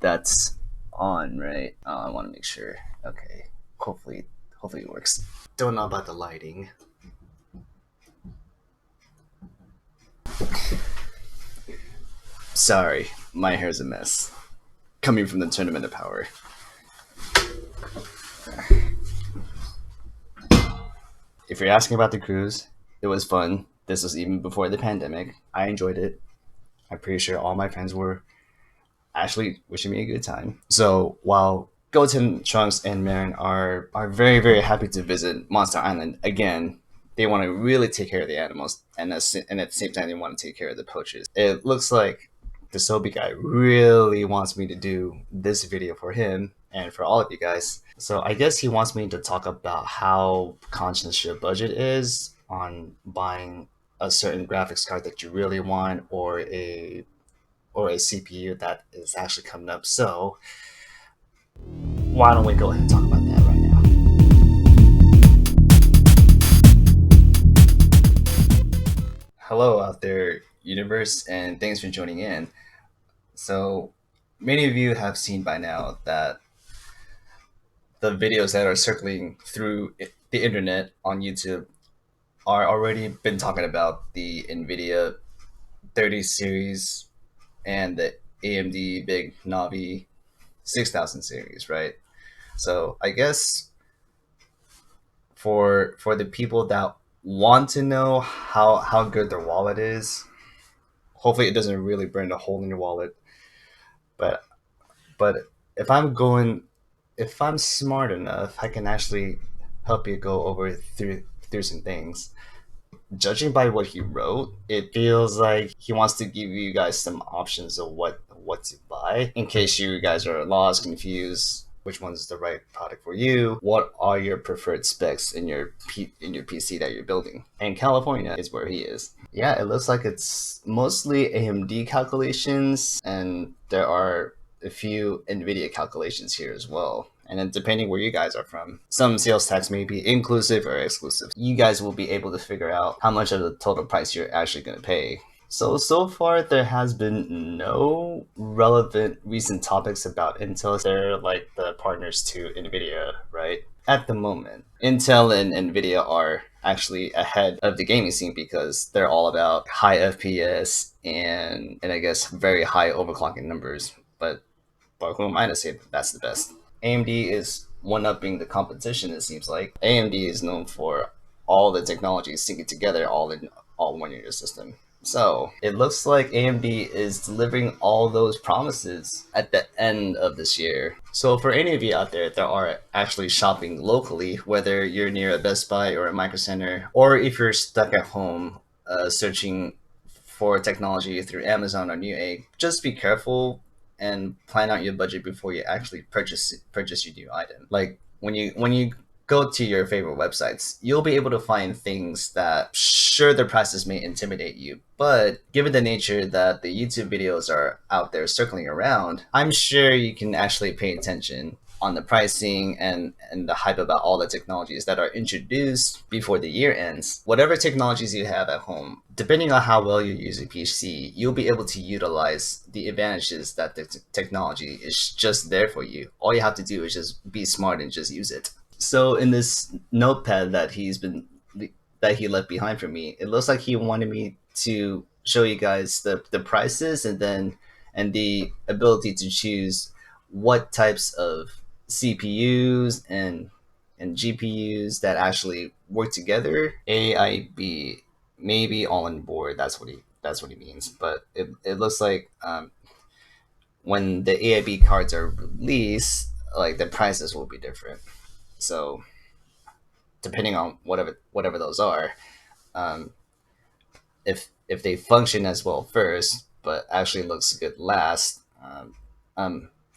That's on, right? I want to make sure. Okay. Hopefully it works. Don't know about the lighting. Sorry, my hair's a mess. Coming from the Tournament of Power. If you're asking about the cruise, it was fun. This was even before the pandemic. I enjoyed it. I'm pretty sure all my friends were actually wishing me a good time. So while Goten, Trunks, and Marin are very, very happy to visit Monster Island again, they want to really take care of the animals, and at the same time, they want to take care of the poachers. It looks like the Sobi guy really wants me to do this video for him and for all of you guys. So I guess he wants me to talk about how conscious your budget is on buying a certain graphics card that you really want, or a CPU that is actually coming up. So why don't we go ahead and talk about that right now? Hello out there, universe, and thanks for joining in. So many of you have seen by now that the videos that are circling through the internet on YouTube are already been talking about the NVIDIA 30 series and the AMD big Navi 6000 series, right? So I guess for the people that want to know how good their wallet is, hopefully it doesn't really burn a hole in your wallet. But if I'm smart enough, I can actually help you go over through some things. Judging by what he wrote, it feels like he wants to give you guys some options of what to buy in case you guys are lost, confused, which one's the right product for you, what are your preferred specs in your PC that you're building. And California is where he is. Yeah, it looks like it's mostly AMD calculations, and there are a few NVIDIA calculations here as well. And then depending where you guys are from, some sales tax may be inclusive or exclusive. You guys will be able to figure out how much of the total price you're actually going to pay. So far there has been no relevant recent topics about Intel. They're like the partners to NVIDIA, right? At the moment, Intel and NVIDIA are actually ahead of the gaming scene because they're all about high FPS and I guess very high overclocking numbers. But who am I to say that that's the best? AMD is one-upping the competition, it seems like. AMD is known for all the technologies syncing together all in one in your system. So it looks like AMD is delivering all those promises at the end of this year. So for any of you out there that are actually shopping locally, whether you're near a Best Buy or a Micro Center, or if you're stuck at home searching for technology through Amazon or Newegg, just be careful and plan out your budget before you actually purchase your new item. Like when you go to your favorite websites, you'll be able to find things that sure the prices may intimidate you, but given the nature that the YouTube videos are out there circling around, I'm sure you can actually pay attention on the pricing and the hype about all the technologies that are introduced before the year ends. Whatever technologies you have at home, depending on how well you use a PC, you'll be able to utilize the advantages that the technology is just there for you. All you have to do is just be smart and just use it. So in this notepad that he left behind for me, it looks like he wanted me to show you guys the prices and the ability to choose what types of CPUs and GPUs that actually work together. AIB, maybe all on board. That's what he means. But it looks like when the AIB cards are released, like the prices will be different. So depending on whatever those are, if they function as well first, but actually looks good last,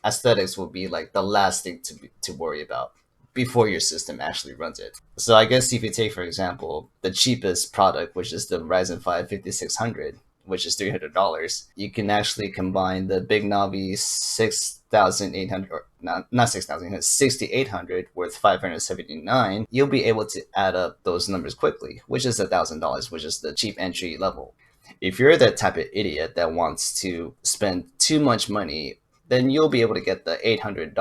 aesthetics will be like the last thing to worry about before your system actually runs it. So I guess if you take, for example, the cheapest product, which is the Ryzen 5 5600, which is $300, you can actually combine the big Navi 6800, or not 6000, 6800 worth 579. You'll be able to add up those numbers quickly, which is $1,000, which is the cheap entry level. If you're that type of idiot that wants to spend too much money, then you'll be able to get the $800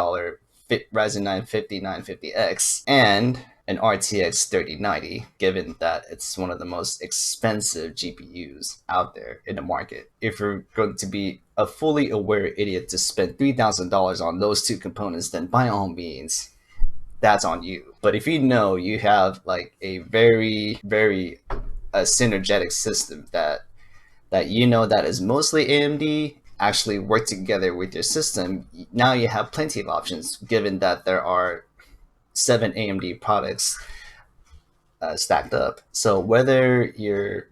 Ryzen 9 5950X and an RTX 3090, given that it's one of the most expensive GPUs out there in the market. If you're going to be a fully aware idiot to spend $3,000 on those two components, then by all means, that's on you. But if you know you have like a very, very synergetic system that you know that is mostly AMD, actually work together with your system, now you have plenty of options, given that there are 7 AMD products stacked up. So whether you're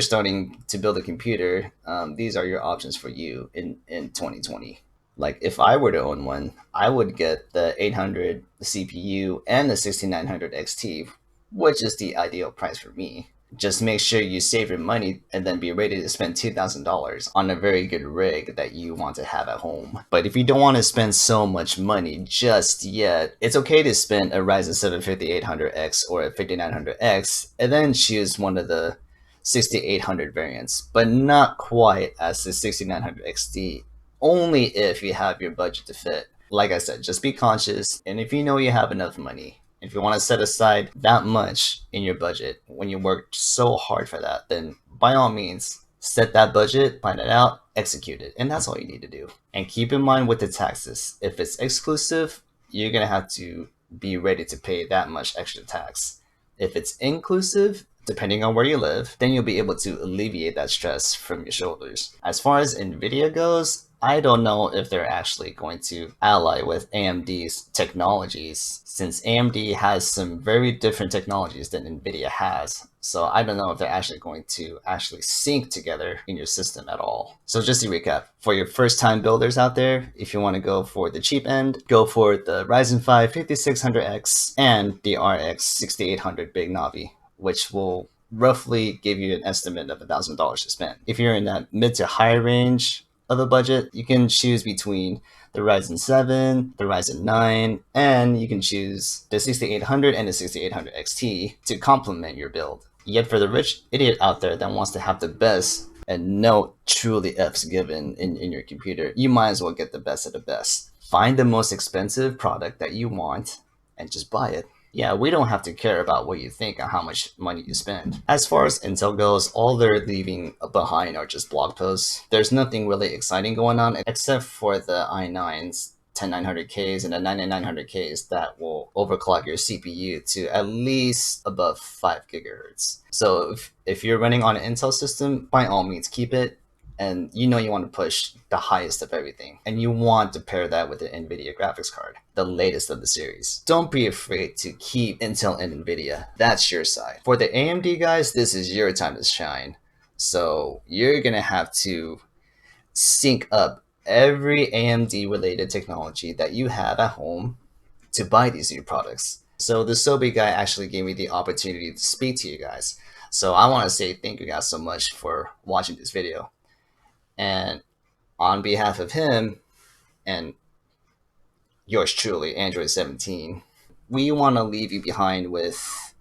starting to build a computer, these are your options for you in 2020. Like if I were to own one, I would get the 800 CPU and the 6900 XT, which is the ideal price for me. Just make sure you save your money and then be ready to spend $2,000 on a very good rig that you want to have at home. But if you don't want to spend so much money just yet, it's okay to spend a Ryzen 7 5800X or a 5900X and then choose one of the 6800 variants, but not quite as the 6900 XT, only if you have your budget to fit. Like I said, just be conscious, and if you know you have enough money, if you want to set aside that much in your budget when you worked so hard for that, then by all means, set that budget, plan it out, execute it. And that's all you need to do. And keep in mind with the taxes, if it's exclusive, you're going to have to be ready to pay that much extra tax. If it's inclusive, depending on where you live, then you'll be able to alleviate that stress from your shoulders. As far as NVIDIA goes, I don't know if they're actually going to ally with AMD's technologies, since AMD has some very different technologies than NVIDIA has. So I don't know if they're actually going to sync together in your system at all. So just to recap, for your first time builders out there, if you want to go for the cheap end, go for the Ryzen 5 5600X and the RX 6800 Big Navi, which will roughly give you an estimate of $1,000 to spend. If you're in that mid to high range of a budget, you can choose between the Ryzen 7, the Ryzen 9, and you can choose the 6800 and the 6800 XT to complement your build. Yet for the rich idiot out there that wants to have the best and no truly F's given in your computer, you might as well get the best of the best. Find the most expensive product that you want and just buy it. Yeah, we don't have to care about what you think or how much money you spend. As far as Intel goes, all they're leaving behind are just blog posts. There's nothing really exciting going on except for the i9s, 10900Ks and the 9900Ks that will overclock your CPU to at least above 5 gigahertz. So if you're running on an Intel system, by all means keep it. And you know you want to push the highest of everything. And you want to pair that with the NVIDIA graphics card, the latest of the series. Don't be afraid to keep Intel and NVIDIA. That's your side. For the AMD guys, this is your time to shine. So you're going to have to sync up every AMD related technology that you have at home to buy these new products. So the Sobe guy actually gave me the opportunity to speak to you guys. So I want to say thank you guys so much for watching this video. And on behalf of him and yours truly, Android 17, we want to leave you behind with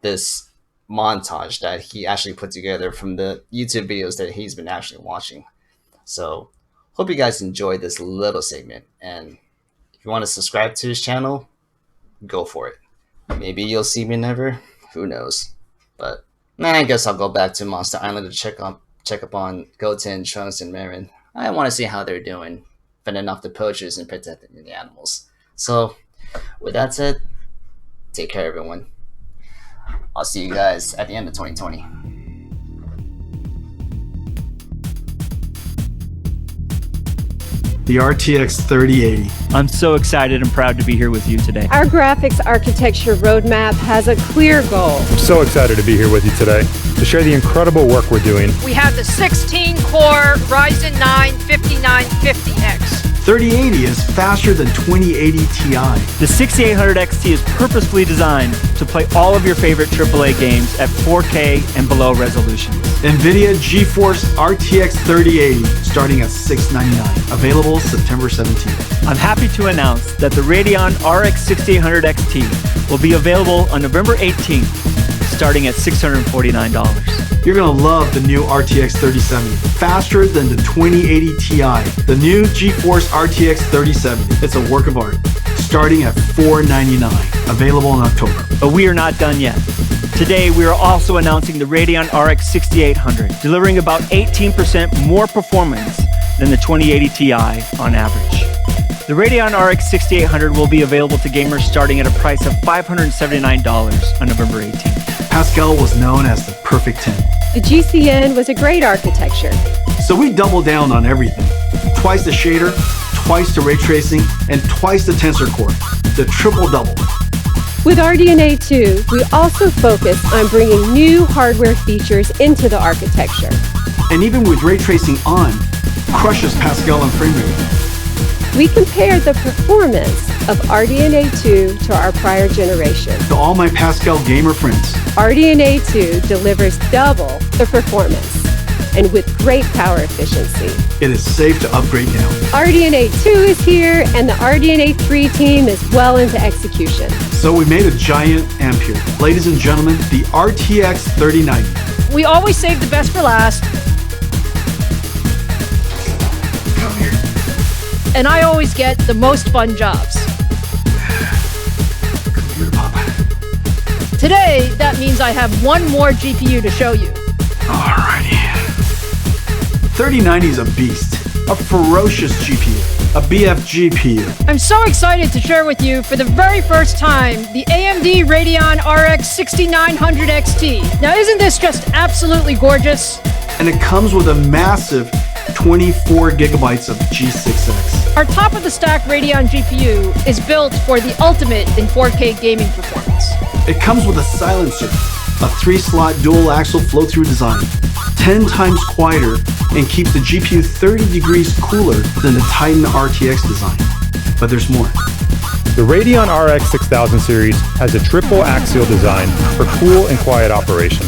this montage that he actually put together from the YouTube videos that he's been actually watching. So hope you guys enjoyed this little segment. And if you want to subscribe to his channel, go for it. Maybe you'll see me never. Who knows? But I guess I'll go back to Monster Island to check up on Goten, Trunks, and Marin. I want to see how they're doing, fending off the poachers and protecting the animals. So, with that said, take care, everyone. I'll see you guys at the end of 2020. The RTX 3080. I'm so excited and proud to be here with you today. Our graphics architecture roadmap has a clear goal. I'm so excited to be here with you today to share the incredible work we're doing. We have the 16-core Ryzen 9 5950X. 3080 is faster than 2080 Ti. The 6800 XT is purposefully designed to play all of your favorite AAA games at 4K and below resolution. NVIDIA GeForce RTX 3080 starting at $699. Available September 17th. I'm happy to announce that the Radeon RX 6800 XT will be available on November 18th. starting at $649. You're going to love the new RTX 3070. Faster than the 2080 Ti. The new GeForce RTX 3070. It's a work of art. Starting at $499. Available in October. But we are not done yet. Today, we are also announcing the Radeon RX 6800, delivering about 18% more performance than the 2080 Ti on average. The Radeon RX 6800 will be available to gamers starting at a price of $579 on November 18th. Pascal was known as the perfect 10. The GCN was a great architecture. So we doubled down on everything. Twice the shader, twice the ray tracing, and twice the tensor core. The triple double. With RDNA 2, we also focus on bringing new hardware features into the architecture. And even with ray tracing on, crushes Pascal and frame rate. We compared the performance of RDNA 2 to our prior generation. To all my Pascal gamer friends, RDNA 2 delivers double the performance and with great power efficiency. it is safe to upgrade now. RDNA 2 is here and the RDNA 3 team is well into execution. So we made a giant amp here. Ladies and gentlemen, the RTX 3090. We always save the best for last. And I always get the most fun jobs. Computer pop. Today, that means I have one more GPU to show you. Alrighty. 3090 is a beast. A ferocious GPU. A BF GPU. I'm so excited to share with you for the very first time the AMD Radeon RX 6900 XT. Now isn't this just absolutely gorgeous? And it comes with a massive 24 gigabytes of G6X. Our top-of-the-stack Radeon GPU is built for the ultimate in 4K gaming performance. It comes with a silencer, a 3-slot dual-axle flow-through design, 10 times quieter, and keeps the GPU 30 degrees cooler than the Titan RTX design. But there's more. The Radeon RX 6000 series has a triple axial design for cool and quiet operation.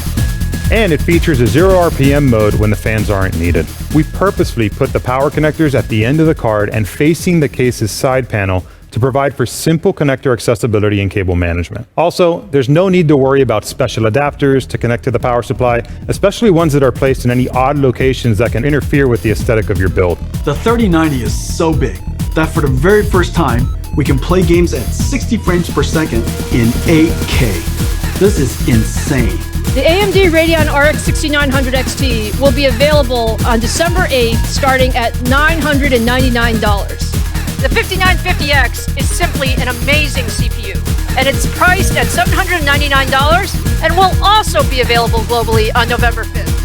And it features a 0 RPM mode when the fans aren't needed. We purposefully put the power connectors at the end of the card and facing the case's side panel to provide for simple connector accessibility and cable management. Also, there's no need to worry about special adapters to connect to the power supply, especially ones that are placed in any odd locations that can interfere with the aesthetic of your build. The 3090 is so big that for the very first time, we can play games at 60 frames per second in 8K. This is insane. The AMD Radeon RX 6900 XT will be available on December 8th, starting at $999. The 5950X is simply an amazing CPU, and it's priced at $799 and will also be available globally on November 5th.